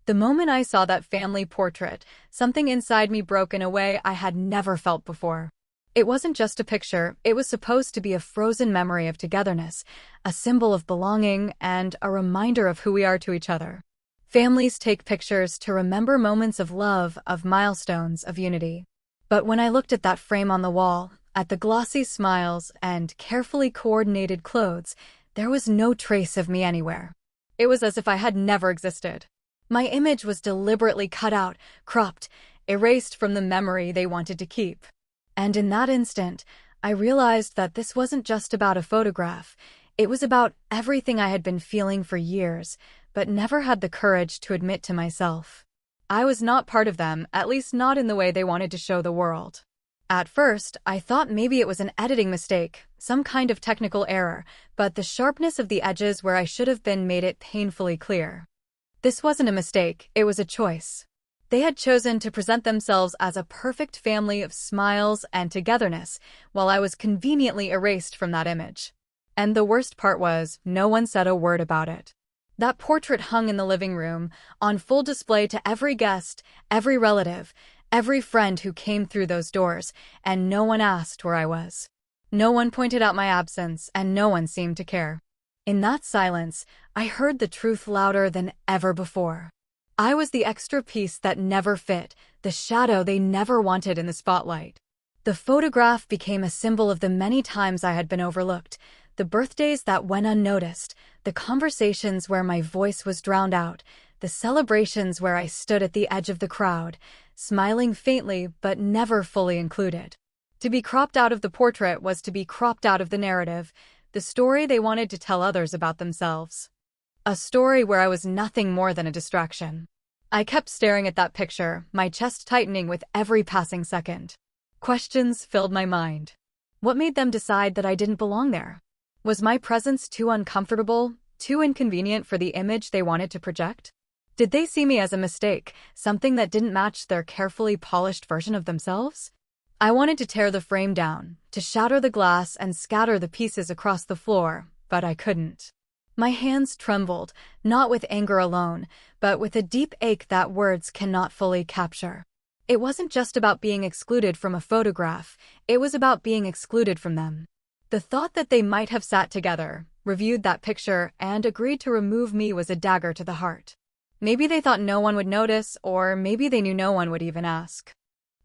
The moment I saw that family portrait, something inside me broke in a way I had never felt before. It wasn't just a picture, it was supposed to be a frozen memory of togetherness, a symbol of belonging, and a reminder of who we are to each other. Families take pictures to remember moments of love, of milestones, of unity. But when I looked at that frame on the wall, at the glossy smiles and carefully coordinated clothes, there was no trace of me anywhere. It was as if I had never existed. My image was deliberately cut out, cropped, erased from the memory they wanted to keep. And in that instant, I realized that this wasn't just about a photograph. It was about everything I had been feeling for years, but never had the courage to admit to myself. I was not part of them, at least not in the way they wanted to show the world. At first, I thought maybe it was an editing mistake, some kind of technical error, but the sharpness of the edges where I should have been made it painfully clear. This wasn't a mistake, it was a choice. They had chosen to present themselves as a perfect family of smiles and togetherness, while I was conveniently erased from that image. And the worst part was, no one said a word about it. That portrait hung in the living room, on full display to every guest, every relative, every friend who came through those doors, and no one asked where I was. No one pointed out my absence, and no one seemed to care. In that silence, I heard the truth louder than ever before. I was the extra piece that never fit, the shadow they never wanted in the spotlight. The photograph became a symbol of the many times I had been overlooked, the birthdays that went unnoticed, the conversations where my voice was drowned out, the celebrations where I stood at the edge of the crowd, smiling faintly but never fully included. To be cropped out of the portrait was to be cropped out of the narrative, the story they wanted to tell others about themselves. A story where I was nothing more than a distraction. I kept staring at that picture, my chest tightening with every passing second. Questions filled my mind. What made them decide that I didn't belong there? Was my presence too uncomfortable, too inconvenient for the image they wanted to project? Did they see me as a mistake, something that didn't match their carefully polished version of themselves? I wanted to tear the frame down, to shatter the glass and scatter the pieces across the floor, but I couldn't. My hands trembled, not with anger alone, but with a deep ache that words cannot fully capture. It wasn't just about being excluded from a photograph, it was about being excluded from them. The thought that they might have sat together, reviewed that picture, and agreed to remove me was a dagger to the heart. Maybe they thought no one would notice, or maybe they knew no one would even ask.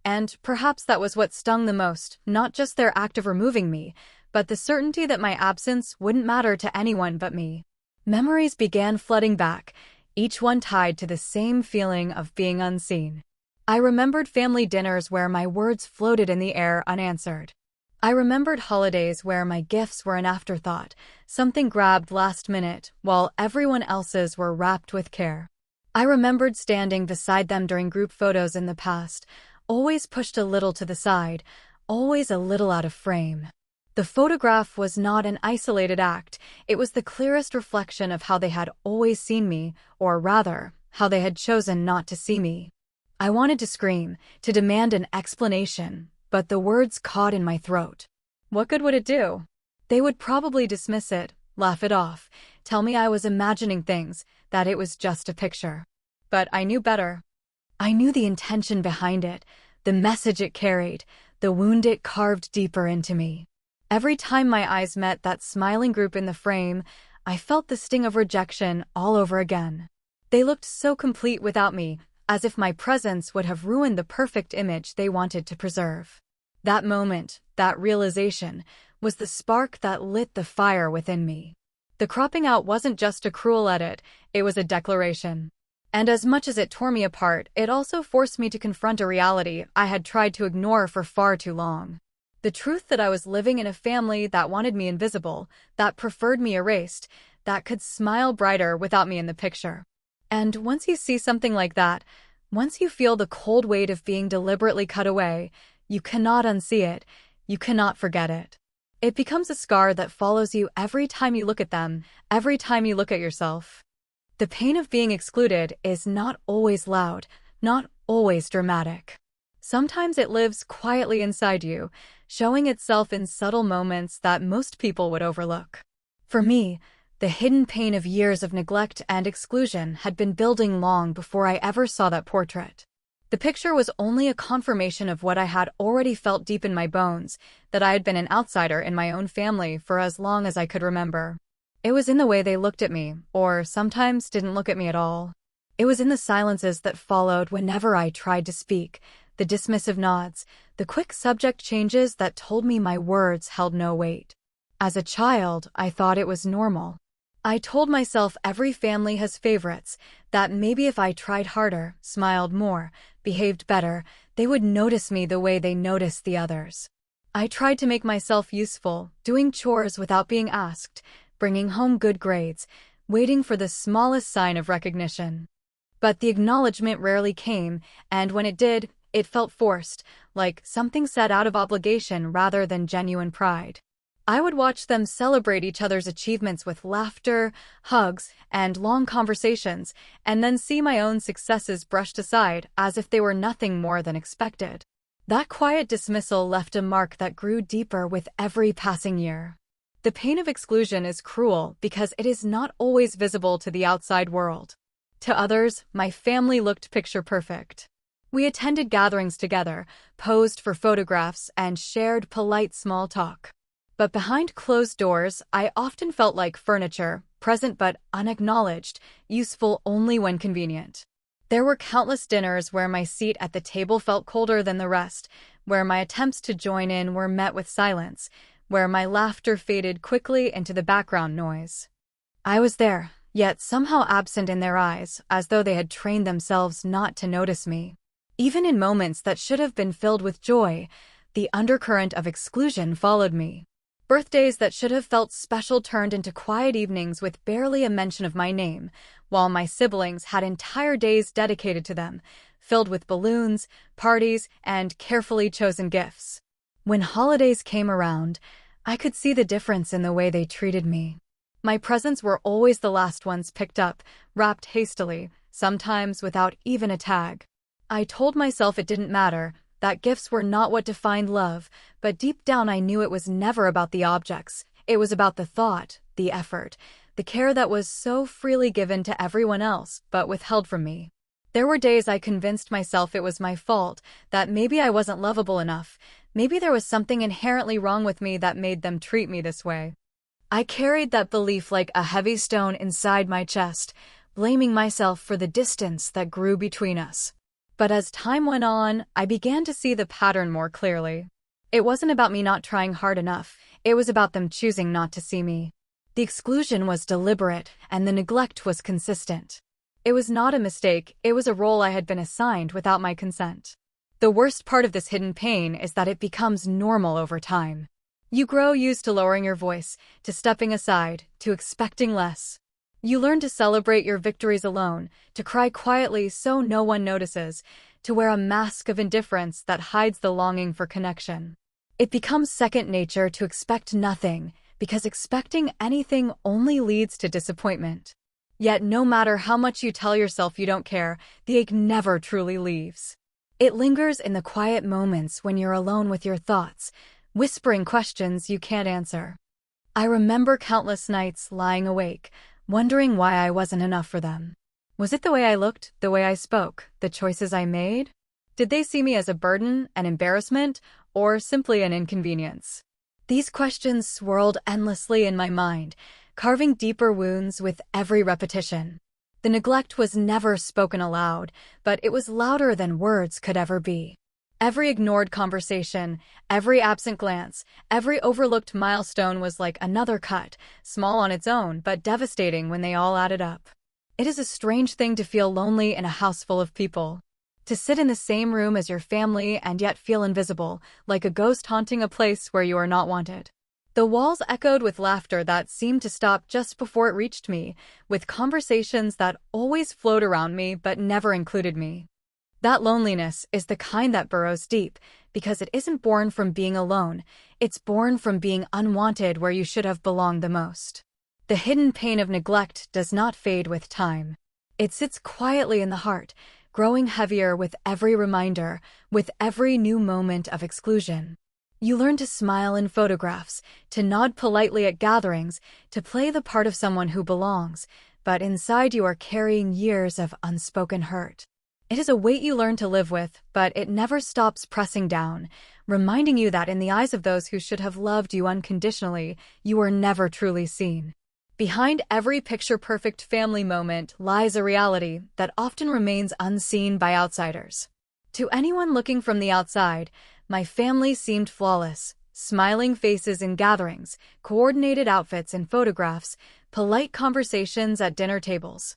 And perhaps that was what stung the most, not just their act of removing me, but the certainty that my absence wouldn't matter to anyone but me. Memories began flooding back, each one tied to the same feeling of being unseen. I remembered family dinners where my words floated in the air unanswered. I remembered holidays where my gifts were an afterthought, something grabbed last minute, while everyone else's were wrapped with care. I remembered standing beside them during group photos in the past, always pushed a little to the side, always a little out of frame. The photograph was not an isolated act, it was the clearest reflection of how they had always seen me, or rather, how they had chosen not to see me. I wanted to scream, to demand an explanation, but the words caught in my throat. What good would it do? They would probably dismiss it, laugh it off, tell me I was imagining things, that it was just a picture. But I knew better. I knew the intention behind it, the message it carried, the wound it carved deeper into me. Every time my eyes met that smiling group in the frame, I felt the sting of rejection all over again. They looked so complete without me, as if my presence would have ruined the perfect image they wanted to preserve. That moment, that realization, was the spark that lit the fire within me. The cropping out wasn't just a cruel edit, it was a declaration. And as much as it tore me apart, it also forced me to confront a reality I had tried to ignore for far too long. The truth that I was living in a family that wanted me invisible, that preferred me erased, that could smile brighter without me in the picture. And once you see something like that, once you feel the cold weight of being deliberately cut away, you cannot unsee it, you cannot forget it. It becomes a scar that follows you every time you look at them, every time you look at yourself. The pain of being excluded is not always loud, not always dramatic. Sometimes it lives quietly inside you, showing itself in subtle moments that most people would overlook. For me, The hidden pain of years of neglect and exclusion had been building long before I ever saw that portrait. The picture was only a confirmation of what I had already felt deep in my bones, that I had been an outsider in my own family for as long as I could remember. It was in the way they looked at me, or sometimes didn't look at me at all. It was in the silences that followed whenever I tried to speak, the dismissive nods, the quick subject changes that told me my words held no weight. As a child, I thought it was normal. I told myself every family has favorites, that maybe if I tried harder, smiled more, behaved better, they would notice me the way they noticed the others. I tried to make myself useful, doing chores without being asked, bringing home good grades, waiting for the smallest sign of recognition. But the acknowledgement rarely came, and when it did, it felt forced, like something said out of obligation rather than genuine pride. I would watch them celebrate each other's achievements with laughter, hugs, and long conversations, and then see my own successes brushed aside as if they were nothing more than expected. That quiet dismissal left a mark that grew deeper with every passing year. The pain of exclusion is cruel because it is not always visible to the outside world. To others, my family looked picture perfect. We attended gatherings together, posed for photographs, and shared polite small talk. But behind closed doors, I often felt like furniture, present but unacknowledged, useful only when convenient. There were countless dinners where my seat at the table felt colder than the rest, where my attempts to join in were met with silence, where my laughter faded quickly into the background noise. I was there, yet somehow absent in their eyes, as though they had trained themselves not to notice me. Even in moments that should have been filled with joy, the undercurrent of exclusion followed me. Birthdays that should have felt special turned into quiet evenings with barely a mention of my name, while my siblings had entire days dedicated to them, filled with balloons, parties, and carefully chosen gifts. When holidays came around, I could see the difference in the way they treated me. My presents were always the last ones picked up, wrapped hastily, sometimes without even a tag. I told myself it didn't matter, that gifts were not what defined love, but deep down I knew it was never about the objects. It was about the thought, the effort, the care that was so freely given to everyone else, but withheld from me. There were days I convinced myself it was my fault, that maybe I wasn't lovable enough, maybe there was something inherently wrong with me that made them treat me this way. I carried that belief like a heavy stone inside my chest, blaming myself for the distance that grew between us. But as time went on, I began to see the pattern more clearly. It wasn't about me not trying hard enough, it was about them choosing not to see me. The exclusion was deliberate, and the neglect was consistent. It was not a mistake, it was a role I had been assigned without my consent. The worst part of this hidden pain is that it becomes normal over time. You grow used to lowering your voice, to stepping aside, to expecting less. You learn to celebrate your victories alone, to cry quietly so no one notices, to wear a mask of indifference that hides the longing for connection. It becomes second nature to expect nothing, because expecting anything only leads to disappointment. Yet no matter how much you tell yourself you don't care, the ache never truly leaves. It lingers in the quiet moments when you're alone with your thoughts, whispering questions you can't answer. I remember countless nights lying awake, wondering why I wasn't enough for them. Was it the way I looked, the way I spoke, the choices I made? Did they see me as a burden, an embarrassment, or simply an inconvenience? These questions swirled endlessly in my mind, carving deeper wounds with every repetition. The neglect was never spoken aloud, but it was louder than words could ever be. Every ignored conversation, every absent glance, every overlooked milestone was like another cut, small on its own but devastating when they all added up. It is a strange thing to feel lonely in a house full of people. To sit in the same room as your family and yet feel invisible, like a ghost haunting a place where you are not wanted. The walls echoed with laughter that seemed to stop just before it reached me, with conversations that always flowed around me but never included me. That loneliness is the kind that burrows deep, because it isn't born from being alone, it's born from being unwanted where you should have belonged the most. The hidden pain of neglect does not fade with time. It sits quietly in the heart, growing heavier with every reminder, with every new moment of exclusion. You learn to smile in photographs, to nod politely at gatherings, to play the part of someone who belongs, but inside you are carrying years of unspoken hurt. It is a weight you learn to live with, but it never stops pressing down, reminding you that in the eyes of those who should have loved you unconditionally, you were never truly seen. Behind every picture-perfect family moment lies a reality that often remains unseen by outsiders. To anyone looking from the outside, my family seemed flawless. Smiling faces in gatherings, coordinated outfits in photographs, polite conversations at dinner tables.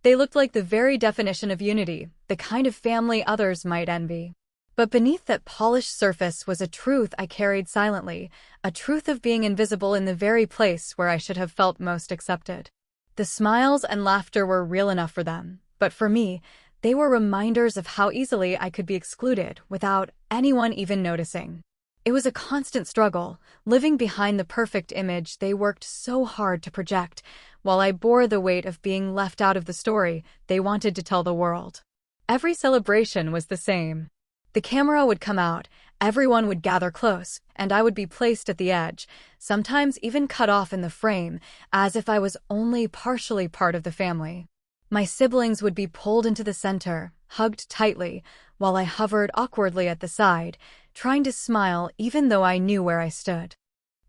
They looked like the very definition of unity, the kind of family others might envy. But beneath that polished surface was a truth I carried silently, a truth of being invisible in the very place where I should have felt most accepted. The smiles and laughter were real enough for them, but for me, they were reminders of how easily I could be excluded without anyone even noticing. It was a constant struggle, living behind the perfect image they worked so hard to project, while I bore the weight of being left out of the story they wanted to tell the world. Every celebration was the same. The camera would come out, everyone would gather close, and I would be placed at the edge, sometimes even cut off in the frame, as if I was only partially part of the family. My siblings would be pulled into the center, hugged tightly, while I hovered awkwardly at the side, trying to smile even though I knew where I stood.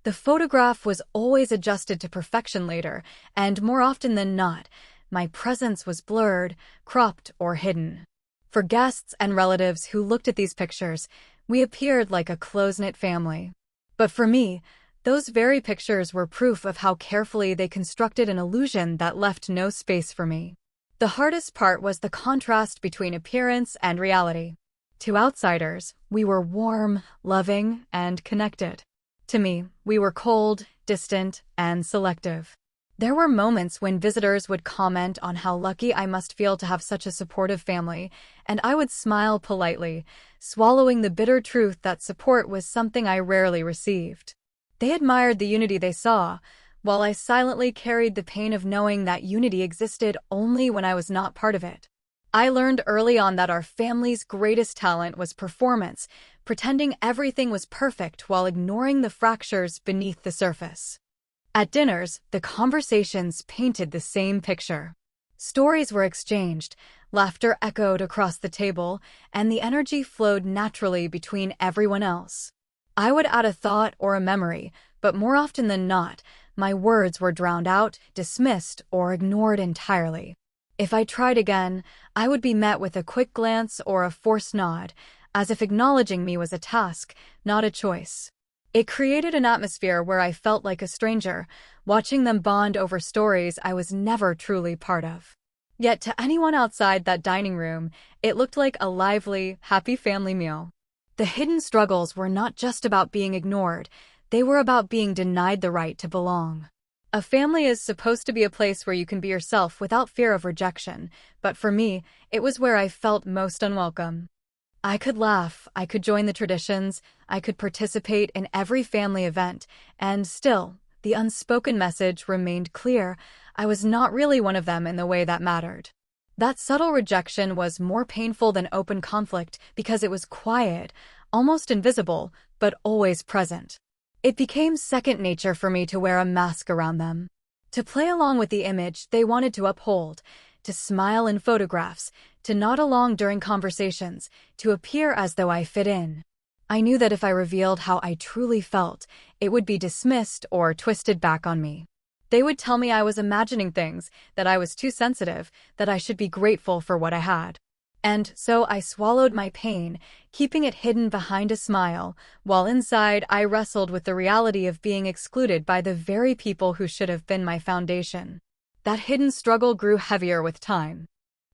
The photograph was always adjusted to perfection later, and more often than not, my presence was blurred, cropped, or hidden. For guests and relatives who looked at these pictures, we appeared like a close-knit family. But for me, those very pictures were proof of how carefully they constructed an illusion that left no space for me. The hardest part was the contrast between appearance and reality. To outsiders, we were warm, loving, and connected. To me, we were cold, distant, and selective. There were moments when visitors would comment on how lucky I must feel to have such a supportive family, and I would smile politely, swallowing the bitter truth that support was something I rarely received. They admired the unity they saw, while I silently carried the pain of knowing that unity existed only when I was not part of it. I learned early on that our family's greatest talent was performance, pretending everything was perfect while ignoring the fractures beneath the surface. At dinners, the conversations painted the same picture. Stories were exchanged, laughter echoed across the table, and the energy flowed naturally between everyone else. I would add a thought or a memory, but more often than not, my words were drowned out, dismissed, or ignored entirely. If I tried again, I would be met with a quick glance or a forced nod, as if acknowledging me was a task, not a choice. It created an atmosphere where I felt like a stranger, watching them bond over stories I was never truly part of. Yet to anyone outside that dining room, it looked like a lively, happy family meal. The hidden struggles were not just about being ignored, they were about being denied the right to belong. A family is supposed to be a place where you can be yourself without fear of rejection, but for me, it was where I felt most unwelcome. I could laugh, I could join the traditions, I could participate in every family event, and still, the unspoken message remained clear. I was not really one of them in the way that mattered. That subtle rejection was more painful than open conflict because it was quiet, almost invisible, but always present. It became second nature for me to wear a mask around them, to play along with the image they wanted to uphold, to smile in photographs, to nod along during conversations, to appear as though I fit in. I knew that if I revealed how I truly felt, it would be dismissed or twisted back on me. They would tell me I was imagining things, that I was too sensitive, that I should be grateful for what I had. And so I swallowed my pain, keeping it hidden behind a smile, while inside I wrestled with the reality of being excluded by the very people who should have been my foundation. That hidden struggle grew heavier with time.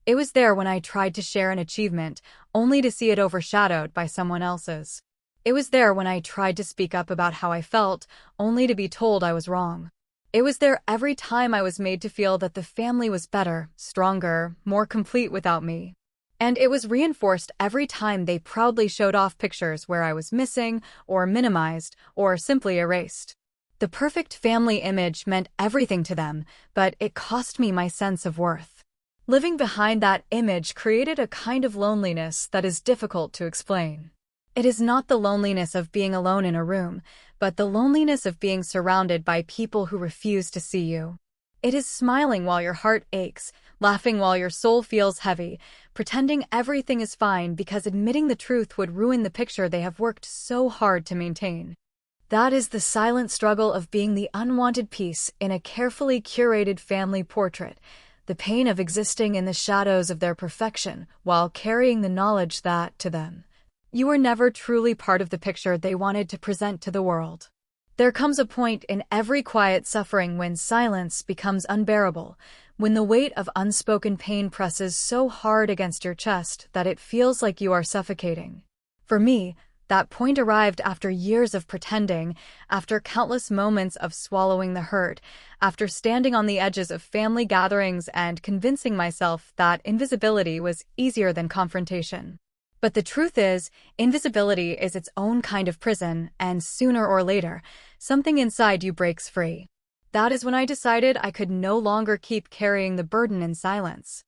It was there when I tried to share an achievement, only to see it overshadowed by someone else's. It was there when I tried to speak up about how I felt, only to be told I was wrong. It was there every time I was made to feel that the family was better, stronger, more complete without me. And it was reinforced every time they proudly showed off pictures where I was missing, or minimized, or simply erased. The perfect family image meant everything to them, but it cost me my sense of worth. Living behind that image created a kind of loneliness that is difficult to explain. It is not the loneliness of being alone in a room, but the loneliness of being surrounded by people who refuse to see you. It is smiling while your heart aches, laughing while your soul feels heavy, pretending everything is fine because admitting the truth would ruin the picture they have worked so hard to maintain. That is the silent struggle of being the unwanted piece in a carefully curated family portrait, the pain of existing in the shadows of their perfection while carrying the knowledge that, to them, you were never truly part of the picture they wanted to present to the world. There comes a point in every quiet suffering when silence becomes unbearable, when the weight of unspoken pain presses so hard against your chest that it feels like you are suffocating. For me, that point arrived after years of pretending, after countless moments of swallowing the hurt, after standing on the edges of family gatherings and convincing myself that invisibility was easier than confrontation. But the truth is, invisibility is its own kind of prison, and sooner or later, something inside you breaks free. That is when I decided I could no longer keep carrying the burden in silence.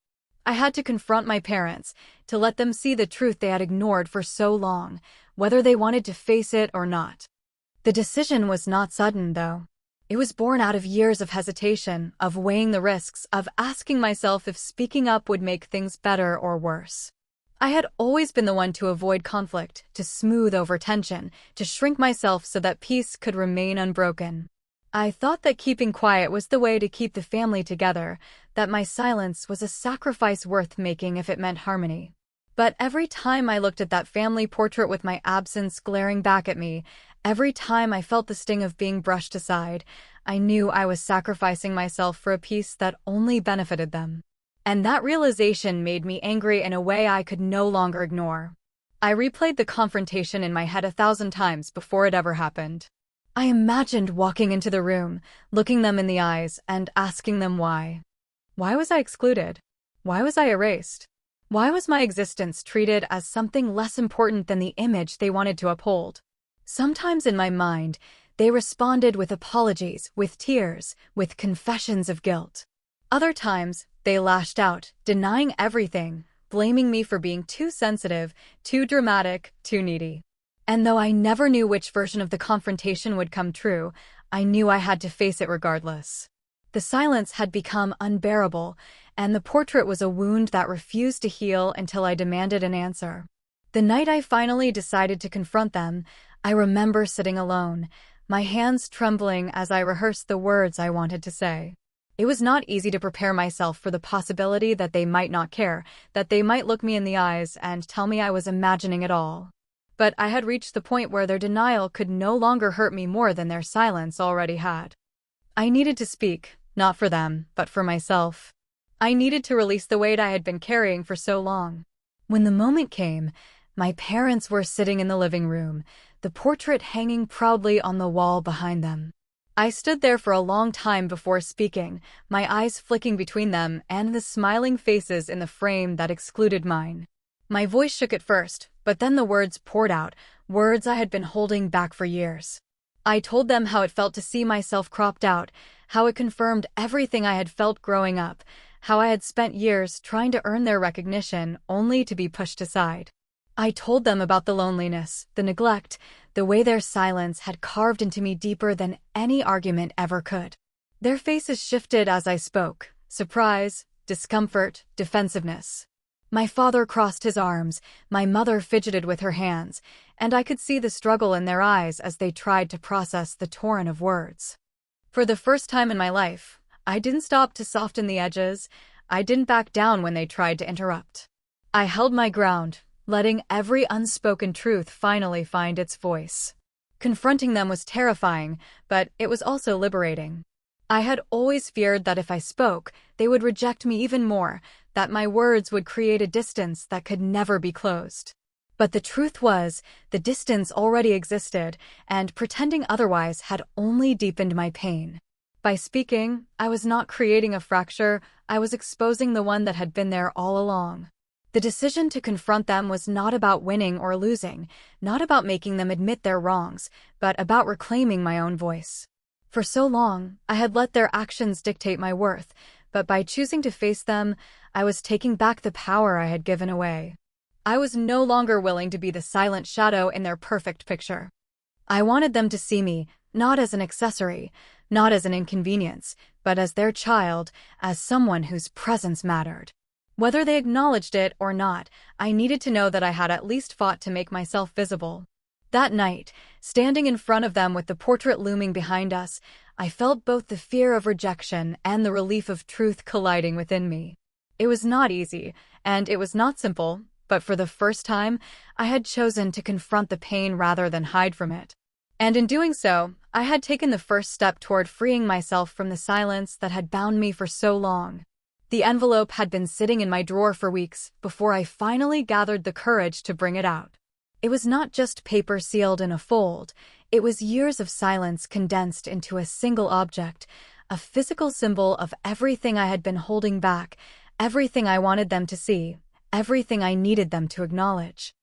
I had to confront my parents, to let them see the truth they had ignored for so long, whether they wanted to face it or not. The decision was not sudden, though. It was born out of years of hesitation, of weighing the risks, of asking myself if speaking up would make things better or worse. I had always been the one to avoid conflict, to smooth over tension, to shrink myself so that peace could remain unbroken. I thought that keeping quiet was the way to keep the family together, that my silence was a sacrifice worth making if it meant harmony. But every time I looked at that family portrait with my absence glaring back at me, every time I felt the sting of being brushed aside, I knew I was sacrificing myself for a peace that only benefited them. And that realization made me angry in a way I could no longer ignore. I replayed the confrontation in my head 1,000 times before it ever happened. I imagined walking into the room, looking them in the eyes, and asking them why. Why was I excluded? Why was I erased? Why was my existence treated as something less important than the image they wanted to uphold? Sometimes in my mind, they responded with apologies, with tears, with confessions of guilt. Other times, they lashed out, denying everything, blaming me for being too sensitive, too dramatic, too needy. And though I never knew which version of the confrontation would come true, I knew I had to face it regardless. The silence had become unbearable, and the portrait was a wound that refused to heal until I demanded an answer. The night I finally decided to confront them, I remember sitting alone, my hands trembling as I rehearsed the words I wanted to say. It was not easy to prepare myself for the possibility that they might not care, that they might look me in the eyes and tell me I was imagining it all. But I had reached the point where their denial could no longer hurt me more than their silence already had. I needed to speak, not for them, but for myself. I needed to release the weight I had been carrying for so long. When the moment came, my parents were sitting in the living room, the portrait hanging proudly on the wall behind them. I stood there for a long time before speaking, my eyes flicking between them and the smiling faces in the frame that excluded mine. My voice shook at first, but then the words poured out, words I had been holding back for years. I told them how it felt to see myself cropped out, how it confirmed everything I had felt growing up, how I had spent years trying to earn their recognition only to be pushed aside. I told them about the loneliness, the neglect, the way their silence had carved into me deeper than any argument ever could. Their faces shifted as I spoke, surprise, discomfort, defensiveness. My father crossed his arms, my mother fidgeted with her hands, and I could see the struggle in their eyes as they tried to process the torrent of words. For the first time in my life, I didn't stop to soften the edges, I didn't back down when they tried to interrupt. I held my ground, letting every unspoken truth finally find its voice. Confronting them was terrifying, but it was also liberating. I had always feared that if I spoke, they would reject me even more, that my words would create a distance that could never be closed. But the truth was, the distance already existed, and pretending otherwise had only deepened my pain. By speaking, I was not creating a fracture, I was exposing the one that had been there all along. The decision to confront them was not about winning or losing, not about making them admit their wrongs, but about reclaiming my own voice. For so long, I had let their actions dictate my worth, but by choosing to face them, I was taking back the power I had given away. I was no longer willing to be the silent shadow in their perfect picture. I wanted them to see me, not as an accessory, not as an inconvenience, but as their child, as someone whose presence mattered. Whether they acknowledged it or not, I needed to know that I had at least fought to make myself visible. That night, standing in front of them with the portrait looming behind us, I felt both the fear of rejection and the relief of truth colliding within me. It was not easy, and it was not simple, but for the first time, I had chosen to confront the pain rather than hide from it. And in doing so, I had taken the first step toward freeing myself from the silence that had bound me for so long. The envelope had been sitting in my drawer for weeks before I finally gathered the courage to bring it out. It was not just paper sealed in a fold, it was years of silence condensed into a single object, a physical symbol of everything I had been holding back, everything I wanted them to see, everything I needed them to acknowledge.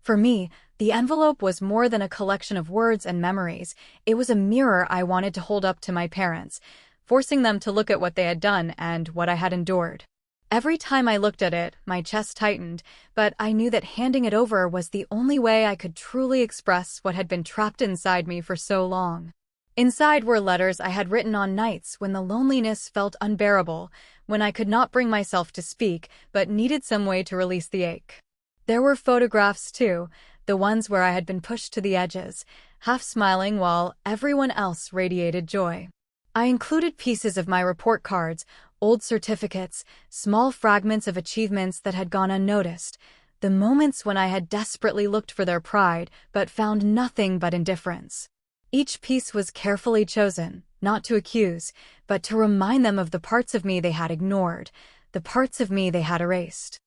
For me, the envelope was more than a collection of words and memories. It was a mirror I wanted to hold up to my parents, forcing them to look at what they had done and what I had endured. Every time I looked at it, my chest tightened, but I knew that handing it over was the only way I could truly express what had been trapped inside me for so long. Inside were letters I had written on nights when the loneliness felt unbearable, when I could not bring myself to speak but needed some way to release the ache. There were photographs too, the ones where I had been pushed to the edges, half smiling while everyone else radiated joy. I included pieces of my report cards, old certificates, small fragments of achievements that had gone unnoticed, the moments when I had desperately looked for their pride but found nothing but indifference. Each piece was carefully chosen, not to accuse, but to remind them of the parts of me they had ignored, the parts of me they had erased.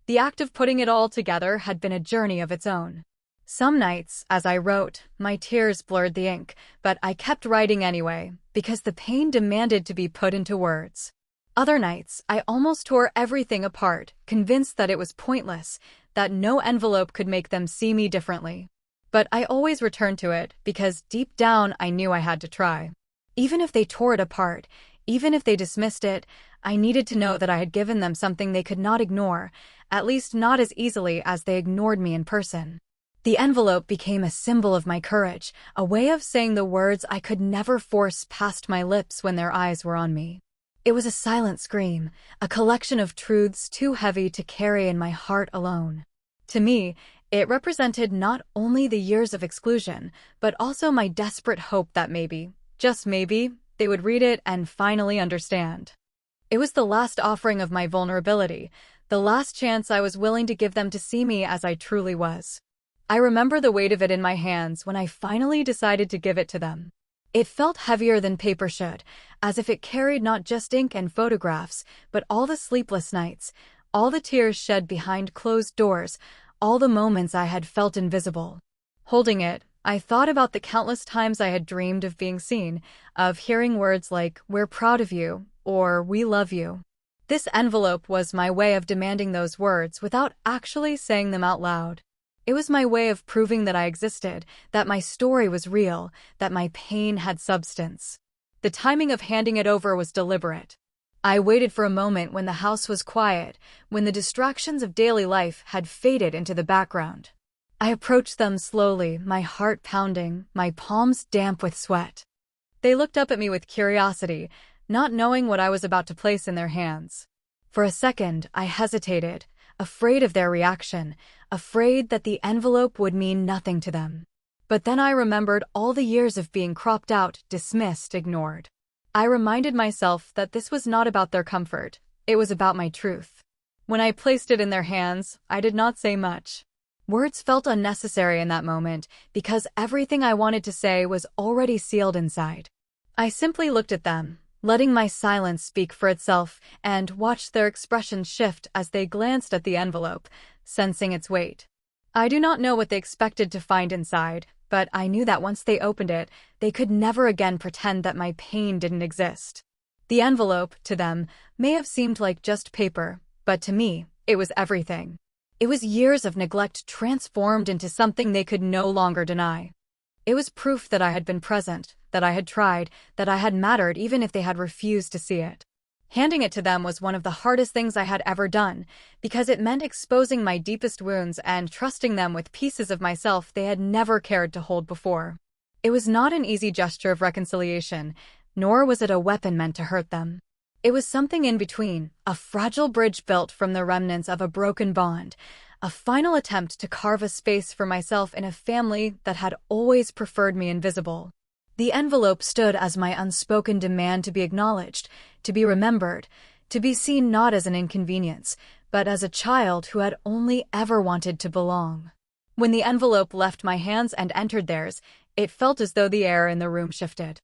The act of putting it all together had been a journey of its own. Some nights, as I wrote, my tears blurred the ink, but I kept writing anyway, because the pain demanded to be put into words. Other nights, I almost tore everything apart, convinced that it was pointless, that no envelope could make them see me differently. But I always returned to it, because deep down I knew I had to try. Even if they tore it apart, even if they dismissed it, I needed to know that I had given them something they could not ignore, at least not as easily as they ignored me in person. The envelope became a symbol of my courage, a way of saying the words I could never force past my lips when their eyes were on me. It was a silent scream, a collection of truths too heavy to carry in my heart alone. To me, it represented not only the years of exclusion, but also my desperate hope that maybe, just maybe, they would read it and finally understand. It was the last offering of my vulnerability, the last chance I was willing to give them to see me as I truly was. I remember the weight of it in my hands when I finally decided to give it to them. It felt heavier than paper should, as if it carried not just ink and photographs, but all the sleepless nights, all the tears shed behind closed doors, all the moments I had felt invisible. Holding it, I thought about the countless times I had dreamed of being seen, of hearing words like, "We're proud of you," or "We love you." This envelope was my way of demanding those words without actually saying them out loud. It was my way of proving that I existed, that my story was real, that my pain had substance. The timing of handing it over was deliberate. I waited for a moment when the house was quiet, when the distractions of daily life had faded into the background. I approached them slowly, my heart pounding, my palms damp with sweat. They looked up at me with curiosity, not knowing what I was about to place in their hands. For a second, I hesitated, afraid of their reaction, afraid that the envelope would mean nothing to them. But then I remembered all the years of being cropped out, dismissed, ignored. I reminded myself that this was not about their comfort, it was about my truth. When I placed it in their hands, I did not say much. Words felt unnecessary in that moment, because everything I wanted to say was already sealed inside. I simply looked at them, letting my silence speak for itself, and watched their expressions shift as they glanced at the envelope, sensing its weight. I do not know what they expected to find inside, but I knew that once they opened it, they could never again pretend that my pain didn't exist. The envelope, to them, may have seemed like just paper, but to me, it was everything. It was years of neglect transformed into something they could no longer deny. It was proof that I had been present, that I had tried, that I had mattered even if they had refused to see it. Handing it to them was one of the hardest things I had ever done, because it meant exposing my deepest wounds and trusting them with pieces of myself they had never cared to hold before. It was not an easy gesture of reconciliation, nor was it a weapon meant to hurt them. It was something in between, a fragile bridge built from the remnants of a broken bond, a final attempt to carve a space for myself in a family that had always preferred me invisible. The envelope stood as my unspoken demand to be acknowledged, to be remembered, to be seen not as an inconvenience, but as a child who had only ever wanted to belong. When the envelope left my hands and entered theirs, it felt as though the air in the room shifted.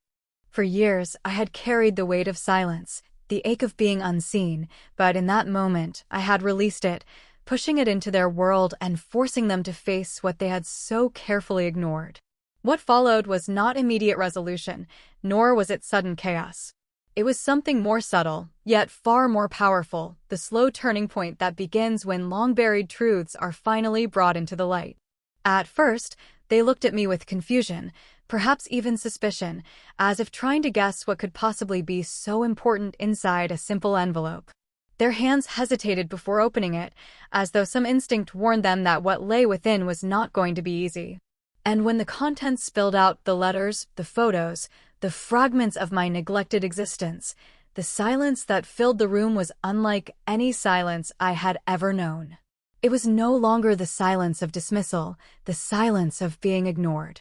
For years, I had carried the weight of silence, the ache of being unseen, but in that moment, I had released it, pushing it into their world and forcing them to face what they had so carefully ignored. What followed was not immediate resolution, nor was it sudden chaos. It was something more subtle, yet far more powerful, the slow turning point that begins when long-buried truths are finally brought into the light. At first, they looked at me with confusion, perhaps even suspicion, as if trying to guess what could possibly be so important inside a simple envelope. Their hands hesitated before opening it, as though some instinct warned them that what lay within was not going to be easy. And when the contents spilled out, the letters, the photos, the fragments of my neglected existence, the silence that filled the room was unlike any silence I had ever known. It was no longer the silence of dismissal, the silence of being ignored.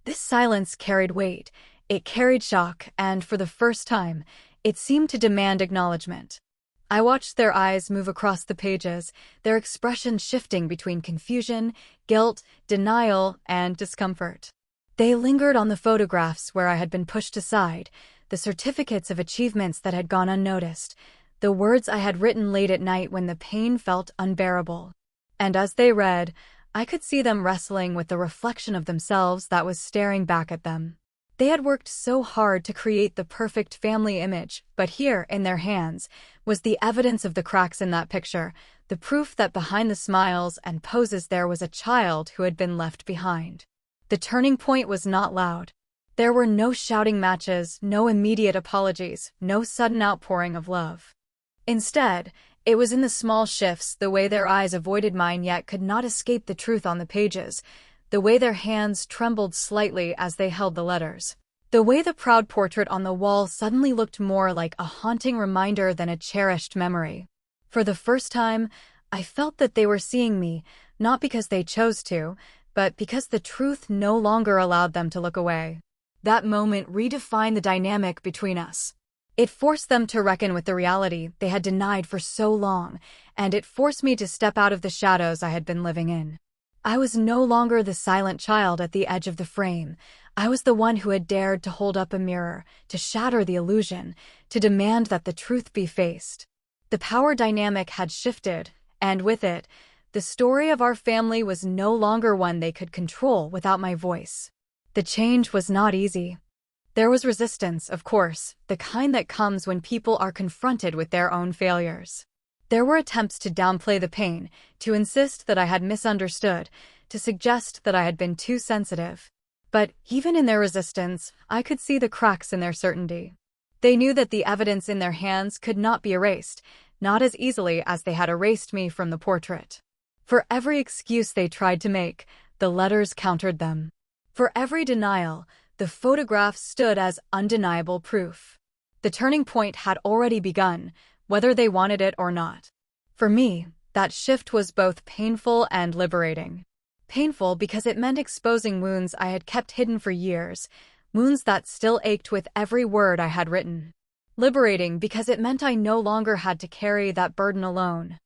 This silence carried weight, it carried shock, and for the first time, it seemed to demand acknowledgement. I watched their eyes move across the pages, their expression shifting between confusion, guilt, denial, and discomfort. They lingered on the photographs where I had been pushed aside, the certificates of achievements that had gone unnoticed, the words I had written late at night when the pain felt unbearable. And as they read, I could see them wrestling with the reflection of themselves that was staring back at them. They had worked so hard to create the perfect family image, but here, in their hands, was the evidence of the cracks in that picture, the proof that behind the smiles and poses there was a child who had been left behind. The turning point was not loud. There were no shouting matches, no immediate apologies, no sudden outpouring of love. Instead, it was in the small shifts, the way their eyes avoided mine yet could not escape the truth on the pages, the way their hands trembled slightly as they held the letters. The way the proud portrait on the wall suddenly looked more like a haunting reminder than a cherished memory. For the first time, I felt that they were seeing me, not because they chose to, but because the truth no longer allowed them to look away. That moment redefined the dynamic between us. It forced them to reckon with the reality they had denied for so long, and it forced me to step out of the shadows I had been living in. I was no longer the silent child at the edge of the frame. I was the one who had dared to hold up a mirror, to shatter the illusion, to demand that the truth be faced. The power dynamic had shifted, and with it, the story of our family was no longer one they could control without my voice. The change was not easy. There was resistance, of course, the kind that comes when people are confronted with their own failures. There were attempts to downplay the pain, to insist that I had misunderstood, to suggest that I had been too sensitive. But even in their resistance, I could see the cracks in their certainty. They knew that the evidence in their hands could not be erased, not as easily as they had erased me from the portrait. For every excuse they tried to make, the letters countered them. For every denial, the photograph stood as undeniable proof. The turning point had already begun, whether they wanted it or not. For me, that shift was both painful and liberating. Painful because it meant exposing wounds I had kept hidden for years, wounds that still ached with every word I had written. Liberating because it meant I no longer had to carry that burden alone.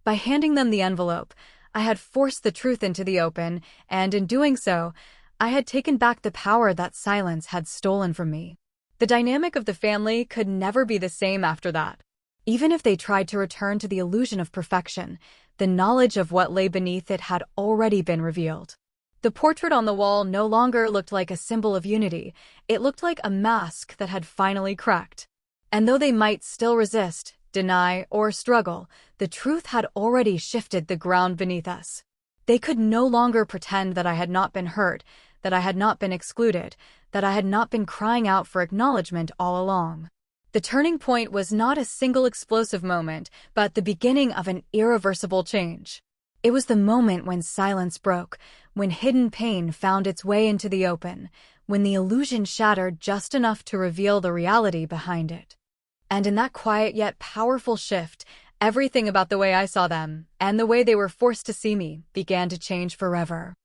By handing them the envelope, I had forced the truth into the open, and in doing so, I had taken back the power that silence had stolen from me. The dynamic of the family could never be the same after that. Even if they tried to return to the illusion of perfection, the knowledge of what lay beneath it had already been revealed. The portrait on the wall no longer looked like a symbol of unity, it looked like a mask that had finally cracked. And though they might still resist, deny, or struggle, the truth had already shifted the ground beneath us. They could no longer pretend that I had not been hurt, that I had not been excluded, that I had not been crying out for acknowledgement all along. The turning point was not a single explosive moment, but the beginning of an irreversible change. It was the moment when silence broke, when hidden pain found its way into the open, when the illusion shattered just enough to reveal the reality behind it. And in that quiet yet powerful shift, everything about the way I saw them, and the way they were forced to see me, began to change forever.